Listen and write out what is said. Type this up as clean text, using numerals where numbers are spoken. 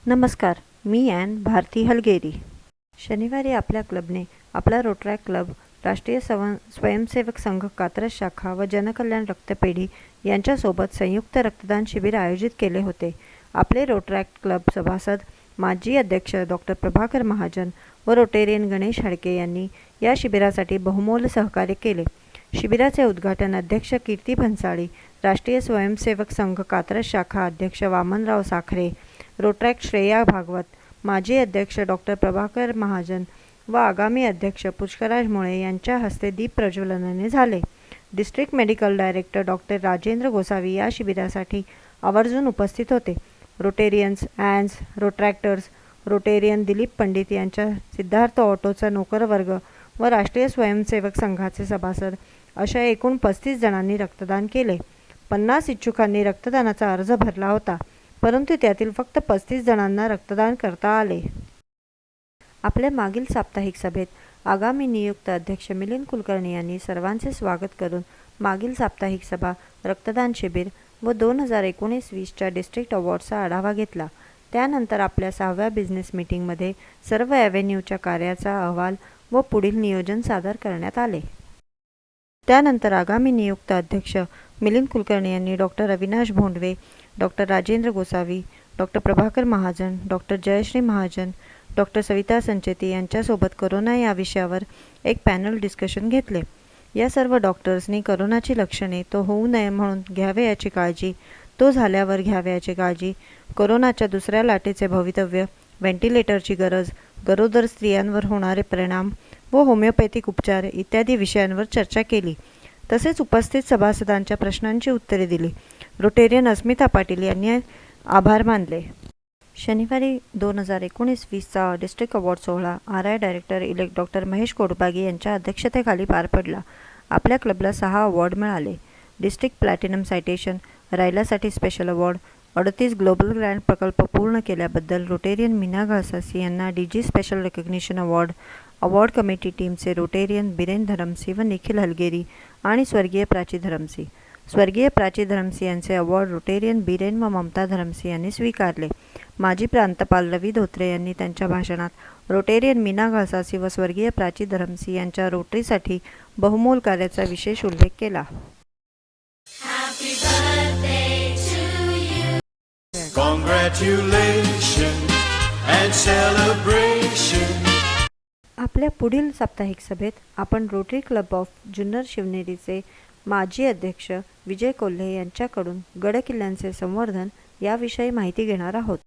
नमस्कार, मी ॲन भारती हलगेरी. शनिवारी आपल्या क्लबने आपला रोटरॅक्ट क्लब, राष्ट्रीय स्वयंसेवक संघ कात्रज शाखा व जनकल्याण रक्तपेढी यांच्यासोबत संयुक्त रक्तदान शिबिर आयोजित केले होते. आपले रोटरॅक्ट क्लब सभासद, माजी अध्यक्ष डॉक्टर प्रभाकर महाजन व रोटेरियन गणेश हाडके यांनी या शिबिरासाठी बहुमोल सहकार्य केले. शिबिराचे उद्घाटन अध्यक्ष कीर्ती भन्साळी, राष्ट्रीय स्वयंसेवक संघ कात्रज शाखा अध्यक्ष वामनराव साखरे, रोटरॅक्ट श्रेया भागवत, माजी अध्यक्ष डॉक्टर प्रभाकर महाजन व आगामी अध्यक्ष पुष्कराज मुळे यांच्या हस्ते दीप प्रज्वलनाने झाले. District medical director doctor Rajendra Gosavi या शिबिरासाठी आवर्जून उपस्थित होते. Rotarians, Ann's, रोट्रॅक्टर्स, Rotarian Dilip Pandit यांच्या सिद्धार्थ ऑटोचा नोकरवर्ग व राष्ट्रीय स्वयंसेवक संघाचे सभासद अशा एकूण 35 जणांनी रक्तदान केले. 50 इच्छुकांनी रक्तदानाचा अर्ज भरला होता, परंतु त्यातील फक्त 35 जणांना रक्तदान करता आले. आपल्या मागील साप्ताहिक सभेत आगामी नियुक्त अध्यक्ष मिलिंद कुलकर्णी यांनी सर्वांचे स्वागत करून मागील साप्ताहिक सभा, रक्तदान शिबिर व 2019-20च्या डिस्ट्रिक्ट अवॉर्डचा आढावा घेतला. त्यानंतर आपल्या 6व्या बिझनेस मीटिंगमध्ये सर्व ॲव्हेन्यूच्या कार्याचा अहवाल व पुढील नियोजन सादर करण्यात आले. त्यानंतर आगामी नियुक्त अध्यक्ष मिलिंद कुलकर्णी यांनी doctor Avinash Bhondve, doctor Rajendra Gosavi, doctor Prabhakar Mahajan, doctor Jayashree Mahajan, doctor Savita Sancheti यांच्यासोबत करोना या विषयावर एक पॅनल डिस्कशन घेतले. या सर्व डॉक्टर्सनी करोनाची लक्षणे, तो होऊ नये म्हणून घ्यावे याची काळजी, तो झाल्यावर घ्यावे याची काळजी, करोनाच्या दुसऱ्या लाटेचे भवितव्य, व्हेंटिलेटरची गरज, गरोदर स्त्रियांवर होणारे परिणाम व होमिओपॅथिक उपचार इत्यादी विषयांवर चर्चा केली. तसेच उपस्थित सभासदांच्या प्रश्नांची उत्तरे दिली. रोटेरियन अस्मिता पाटील यांनी आभार मानले. शनिवारी 2019-20चा डिस्ट्रिक्ट अवॉर्ड सोहळा RI director elect doctor Mahesh Kodbagi यांच्या अध्यक्षतेखाली पार पडला. आपल्या क्लबला 6 अवॉर्ड मिळाले. डिस्ट्रिक्ट प्लॅटिनम सायटेशन, रायलासाठी स्पेशल अवॉर्ड, 38 ग्लोबल ग्रँड प्रकल्प पूर्ण केल्याबद्दल रोटेरियन मीना घासासी यांना DG special recognition award, award committee टीमचे रोटेरियन बिरेन धरमसी व निखिल हलगेरी आणि स्वर्गीय प्राची धरमसी. स्वर्गीय प्राची धरमसी यांचे अवॉर्ड रोटेरियन बिरेन व ममता धरमसी यांनी स्वीकारले. माजी प्रांतपाल रवी धोत्रे यांनी त्यांच्या भाषणात रोटेरियन मीना घासासी व स्वर्गीय प्राची धरमसी यांच्या रोटरीसाठी बहुमोल कार्याचा विशेष उल्लेख केला. आपल्या पुढील साप्ताहिक सभेत आपण रोटरी क्लब ऑफ जुन्नर शिवनेरीचे माजी अध्यक्ष विजय कोल्हे यांच्याकडून गडकिल्ल्यांचे संवर्धन याविषयी माहिती घेणार आहोत.